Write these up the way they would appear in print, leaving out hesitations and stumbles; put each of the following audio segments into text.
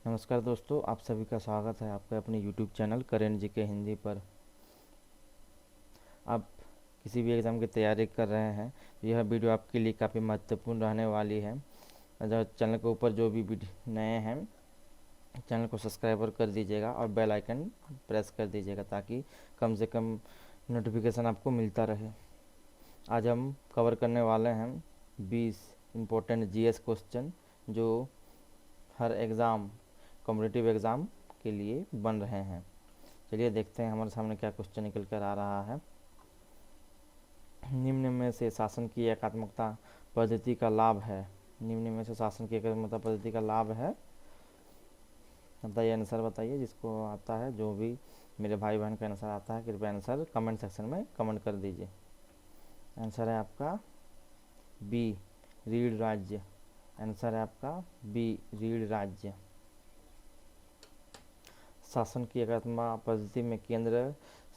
नमस्कार दोस्तों, आप सभी का स्वागत है आपके अपने YouTube चैनल करण जी के हिंदी पर। आप किसी भी एग्ज़ाम की तैयारी कर रहे हैं तो यह वीडियो आपके लिए काफ़ी महत्वपूर्ण रहने वाली है। अगर चैनल के ऊपर जो भी नए हैं चैनल को सब्सक्राइबर कर दीजिएगा और बेल आइकन प्रेस कर दीजिएगा ताकि कम से कम नोटिफिकेशन आपको मिलता रहे। आज हम कवर करने वाले हैं 20 इम्पोर्टेंट जीएस क्वेश्चन जो हर एग्ज़ाम कॉम्पिटिटिव एग्ज़ाम के लिए बन रहे हैं। चलिए देखते हैं हमारे सामने क्या क्वेश्चन निकल कर आ रहा है। निम्न में से शासन की एकात्मकता पद्धति का लाभ है। निम्न में से शासन की एकात्मकता पद्धति का लाभ है, बताइए आंसर बताइए। जिसको आता है, जो भी मेरे भाई बहन का आंसर आता है, कृपया आंसर कमेंट सेक्शन में कमेंट कर दीजिए। आंसर है आपका बी, रीढ़ राज्य। आंसर है आपका बी, रीढ़ राज्य। शासन की एकात्मकता पद्धति में केंद्र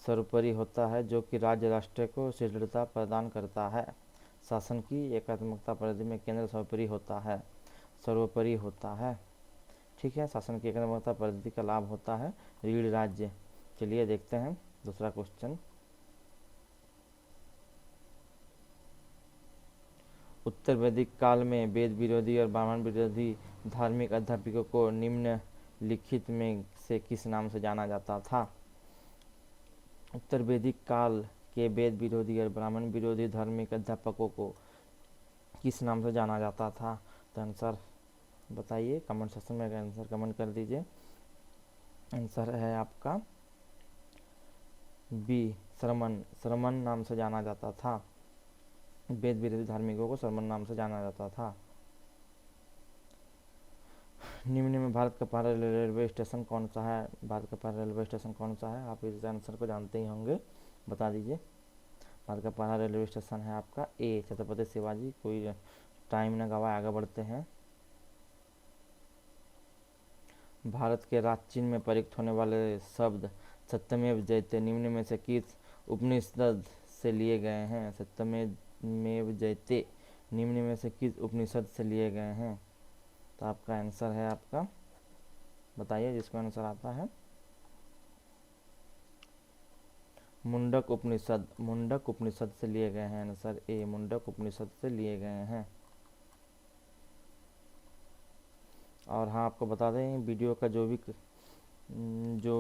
सर्वोपरि होता है जो कि राज्य राष्ट्र को सुदृढ़ता प्रदान करता है। शासन की एकात्मकता पद्धति में केंद्र सर्वोपरि होता है। ठीक है, शासन की एकात्मकता पद्धति का लाभ होता है रीढ़ राज्य। चलिए देखते हैं दूसरा क्वेश्चन। उत्तर वैदिक काल में वेद विरोधी और ब्राह्मण विरोधी धार्मिक अध्यापकों को निम्नलिखित में से किस नाम से जाना जाता था? उत्तर वैदिक काल के वेद विरोधी और ब्राह्मण विरोधी धार्मिक अध्यापकों को किस नाम से जाना जाता था? तो आंसर बताइए, कमेंट सेक्शन में आंसर कमेंट कर दीजिए। आंसर है आपका बी, श्रमण। श्रमण नाम से जाना जाता था। वेद विरोधी धार्मिकों को श्रमण नाम से जाना जाता था। निम्न में भारत का पहला रेलवे स्टेशन कौन सा है? भारत का पहला रेलवे स्टेशन कौन सा है? आप इस आंसर को जानते ही होंगे, बता दीजिए। भारत का पहला रेलवे स्टेशन है आपका ए, छत्रपति शिवाजी। कोई टाइम न गवाए, आगे बढ़ते हैं। भारत के प्राचीन में प्रयुक्त होने वाले शब्द सत्यमेव जयते निम्न में से किस उपनिषद से लिए गए हैं? सत्यमेव जयते निम्न में से किस उपनिषद से लिए गए हैं? तो आपका आंसर है आपका, बताइए जिसका आंसर आता है मुंडक उपनिषद। मुंडक उपनिषद से लिए गए हैं। आंसर ए, मुंडक उपनिषद से लिए गए हैं। और हाँ, आपको बता दें वीडियो का जो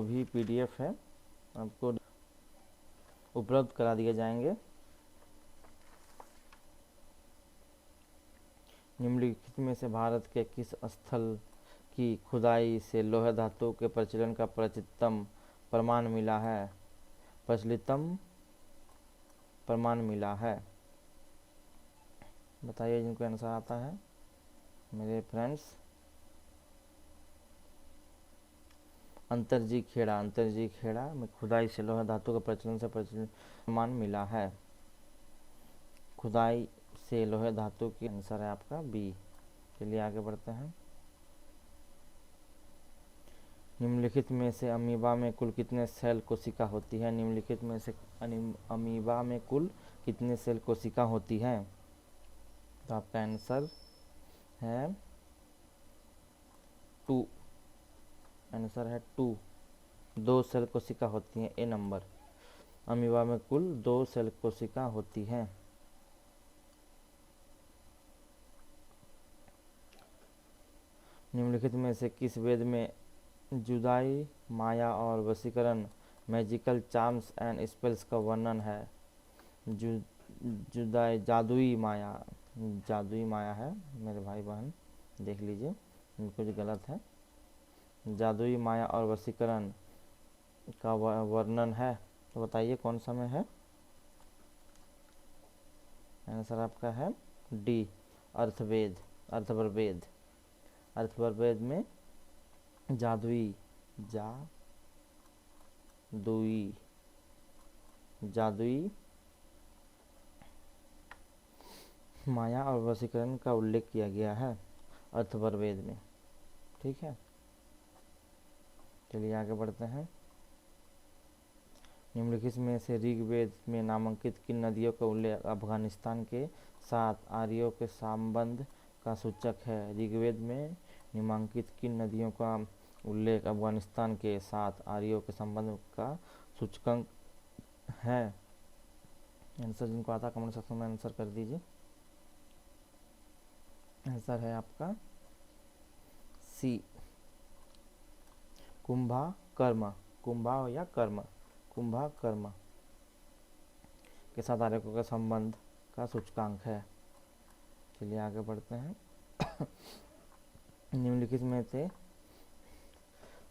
भी पीडीएफ है आपको उपलब्ध करा दिए जाएंगे। निम्नलिखित में से भारत के किस स्थल की खुदाई से लोह धातु के प्रचलन का प्रचलितम प्रमाण मिला है? प्रचलितम प्रमाण मिला है, बताइए जिनको आंसर आता है मेरे फ्रेंड्स। अंतरजी खेड़ा। अंतरजी खेड़ा में खुदाई से लोह धातु के प्रचलन से प्रमाण मिला है। खुदाई से लोह धातु की आंसर है आपका बी। चलिए आगे बढ़ते हैं। निम्नलिखित में से अमीबा में कुल कितने सेल कोशिका होती है? निम्नलिखित में से अमीबा में कुल कितने सेल कोशिका होती है? तो आपका आंसर है 2। आंसर है 2, 2 सेल कोशिका होती हैं, ए नंबर। अमीबा में कुल 2 सेल कोशिका होती हैं। निम्नलिखित में से किस वेद में जुदाई, माया और वशीकरण मैजिकल चार्म्स एंड स्पेल्स का वर्णन है? जुदाई, जादुई माया। जादुई माया है मेरे भाई बहन, देख लीजिए कुछ गलत है। जादुई माया और वशीकरण का वर्णन है, तो बताइए कौन सा में है? आंसर आपका है डी, अर्थवेद। अर्थवरवेद। अर्थवरवेद में जादुई जादुई माया और वशीकरण का उल्लेख किया गया है अर्थवरवेद में। ठीक है, चलिए आगे बढ़ते हैं। निम्नलिखित में से ऋग्वेद में नामांकित किन नदियों का उल्लेख अफगानिस्तान के साथ आर्यों के संबंध का सूचक है? ऋग्वेद में निम्नलिखित किन नदियों का उल्लेख अफगानिस्तान के साथ आर्यों के संबंध का सूचकांक है? आंसर जिनको आता कमेंट सेक्शन में आंसर कर दीजिए। आंसर है आपका सी, कुंभा कर्म। कुंभा या कर्म, कुंभा कर्म के साथ आर्यों के संबंध का सूचकांक है। चलिए आगे बढ़ते हैं। निम्नलिखित में से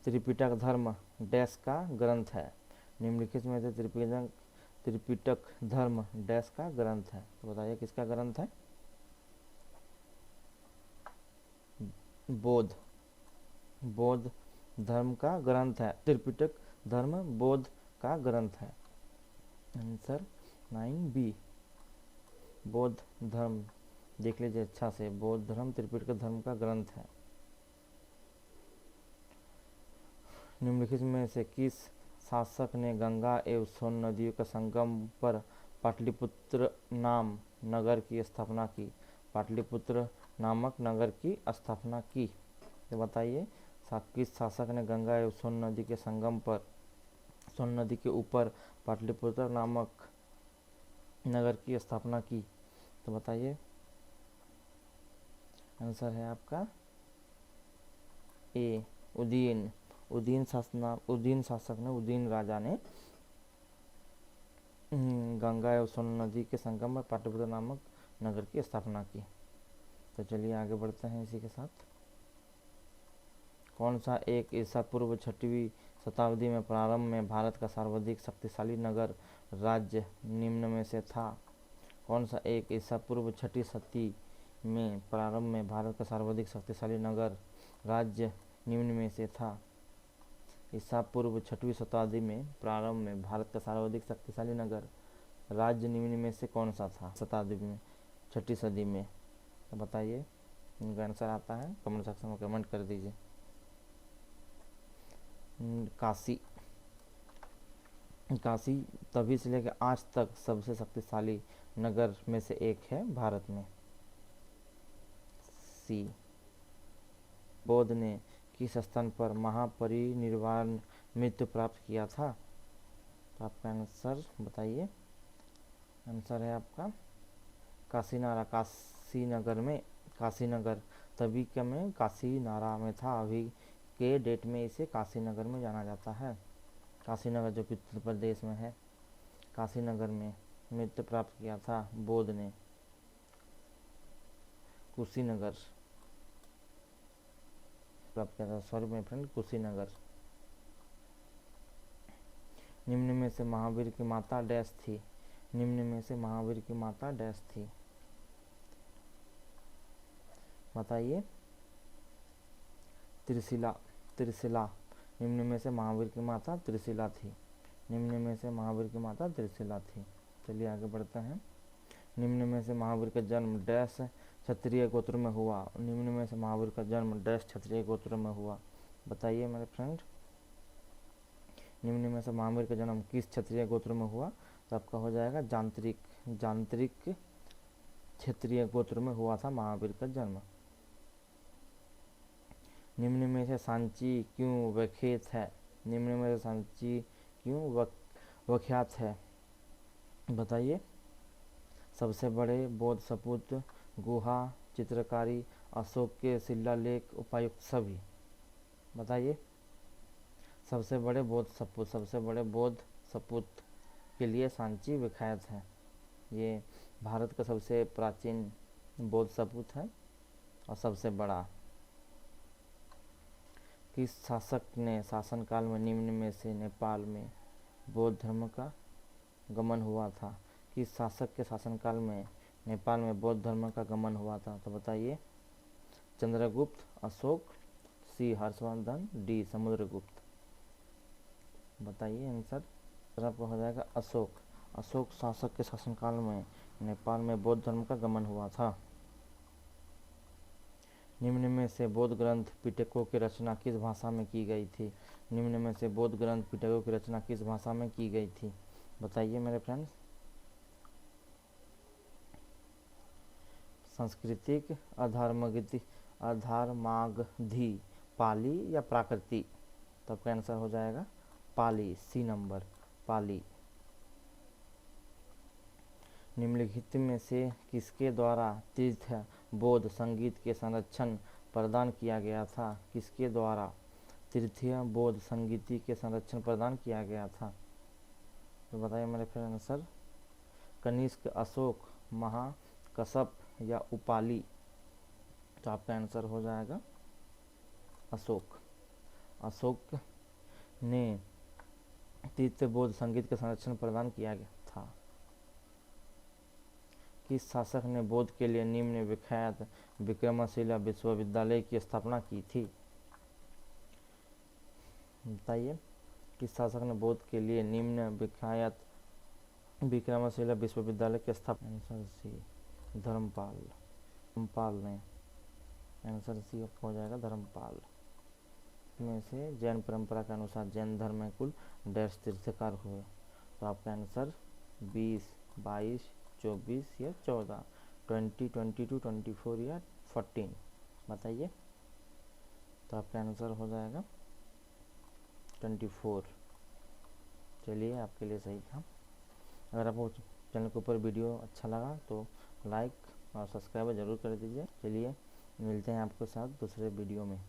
त्रिपिटक धर्म डैश का ग्रंथ है? निम्नलिखित में से त्रिपिटक धर्म डैश का ग्रंथ है? तो बताइए किसका ग्रंथ है? बौद्ध धर्म का ग्रंथ है। त्रिपिटक धर्म बौद्ध का ग्रंथ है। आंसर 9B, बौद्ध धर्म। देख लीजिए अच्छा से, बौद्ध धर्म त्रिपिटक धर्म का ग्रंथ है। निम्नलिखित में से किस शासक ने गंगा एवं सोन नदियों के संगम पर पाटलिपुत्र नाम नगर की स्थापना की? पाटलिपुत्र नामक नगर की स्थापना की? तो बताइए किस शासक ने गंगा एवं सोन नदी के संगम पर, सोन नदी के ऊपर पाटलिपुत्र नामक नगर की स्थापना की? तो बताइए आंसर है आपका ए, उदयन। उदयन शासक ने, उदयन राजा ने गंगा एवं सोन नदी के संगम में पाटलिपुत्र नामक नगर की स्थापना की। तो चलिए आगे बढ़ते हैं इसी के साथ। कौन सा एक ईसा पूर्व 6वीं शताब्दी में प्रारंभ में भारत का सर्वाधिक शक्तिशाली नगर राज्य निम्न में से था? कौन सा एक ईसा पूर्व 6वीं शती में प्रारंभ में भारत का सर्वाधिक शक्तिशाली नगर राज्य निम्न में से था? ईसा पूर्व 6वीं शताब्दी में प्रारंभ में भारत का सर्वाधिक शक्तिशाली नगर राज्य निम्न में से कौन सा था? शताब्दी में, 6वीं सदी में। तो बताइए इनका आंसर आता है कमेंट सेक्शन में कमेंट कर दीजिए। काशी। काशी तभी से लेकर आज तक सबसे शक्तिशाली नगर में से एक है भारत में। सी, बौद्ध ने किस स्थान पर महापरिनिर्वाण मृत्यु प्राप्त किया था? तो आपका आंसर बताइए। आंसर है आपका काशीनारा, काशीनगर में। काशीनगर तभी के में काशीनारा में था, अभी के डेट में इसे काशीनगर में जाना जाता है। काशीनगर जो कि उत्तर प्रदेश में है, काशीनगर में मृत्यु प्राप्त किया था बौद्ध ने। कुशीनगर प्राप्त किया था, सॉरी माय फ्रेंड, कुशीनगर। निम्न में से महावीर की माता डैश थी? निम्न में से महावीर की माता डैश थी? बताइए। त्रिशिला। त्रिशिला। निम्न में से महावीर की माता त्रिशिला थी। निम्न में से महावीर की माता त्रिशिला थी। चलिए आगे बढ़ते हैं। निम्न में से महावीर का जन्म डैश क्षत्रिय गोत्र में हुआ? निम्न में से महावीर का जन्म डैश क्षत्रिय गोत्र में हुआ? बताइए मेरे फ्रेंड। निम्न में से महावीर का जन्म किस क्षत्रिय गोत्र में हुआ? तो आपका हो जाएगा जांत्रिक क्षेत्रीय गोत्र में हुआ था महावीर का जन्म। निम्न में से सांची क्यों विख्यात है? निम्न में से सांची क्यों विख्यात है? बताइए। सबसे बड़े बौद्ध सपूत, गुहा, चित्रकारी, अशोक के शिलालेख, उपायुक्त सभी? बताइए। सबसे बड़े बौद्ध सपूत के लिए सांची विख्यात है। ये भारत का सबसे प्राचीन बौद्ध सपूत है और सबसे बड़ा। किस शासक ने शासनकाल में निम्न में से नेपाल में बौद्ध धर्म का गमन हुआ था? किस शासक के शासनकाल में नेपाल में बौद्ध धर्म का गमन हुआ था? तो बताइए। चंद्रगुप्त, अशोक, सी हर्षवर्धन, डी समुद्रगुप्त? बताइए आंसर। आपका हो जाएगा अशोक। अशोक शासक के शासनकाल में नेपाल में बौद्ध धर्म का गमन हुआ था। निम्न में से बौद्ध ग्रंथ पिटकों की रचना किस भाषा में की गई थी? निम्न में से बौद्ध ग्रंथ पिटकों की रचना किस भाषा में की गई थी? बताइए मेरे फ्रेंड्स। सांस्कृतिक अधर्मागधी, पाली या प्राकृति? तो आपका आंसर हो जाएगा पाली, सी नंबर, पाली। निम्नलिखित में से किसके द्वारा तीर्थ बौद्ध संगीत के संरक्षण प्रदान किया गया था? किसके द्वारा तृतीय बौद्ध संगीति के संरक्षण प्रदान किया गया था? तो बताइए मेरे फ्रेंड आंसर। कनिष्क, अशोक, महाकश्यप या उपाली? तो आपका आंसर हो जाएगा अशोक। अशोक ने तृतीय बौद्ध संगीत के संरक्षण प्रदान किया गया था। किस शासक ने बौद्ध के लिए निम्न विख्यात विक्रमशिला विश्वविद्यालय की स्थापना की थी? बताइए, किस शासक ने बौद्ध के लिए निम्न विख्यात विक्रमशिला विश्वविद्यालय की स्थापना? Answer C, Dharmpal. धर्मपाल ने। आंसर सी हो जाएगा धर्मपाल। में से जैन परंपरा के अनुसार जैन धर्म में कुल डैश तीर्थकार हुए? तो आपका आंसर 20, 22, 24 या 14, 20, 22, 24 या 14? बताइए। तो आपका आंसर हो जाएगा 24। चलिए, आपके लिए सही था। अगर आपको चैनल के ऊपर वीडियो अच्छा लगा तो लाइक और सब्सक्राइब ज़रूर कर दीजिए। चलिए, मिलते हैं आपके साथ दूसरे वीडियो में।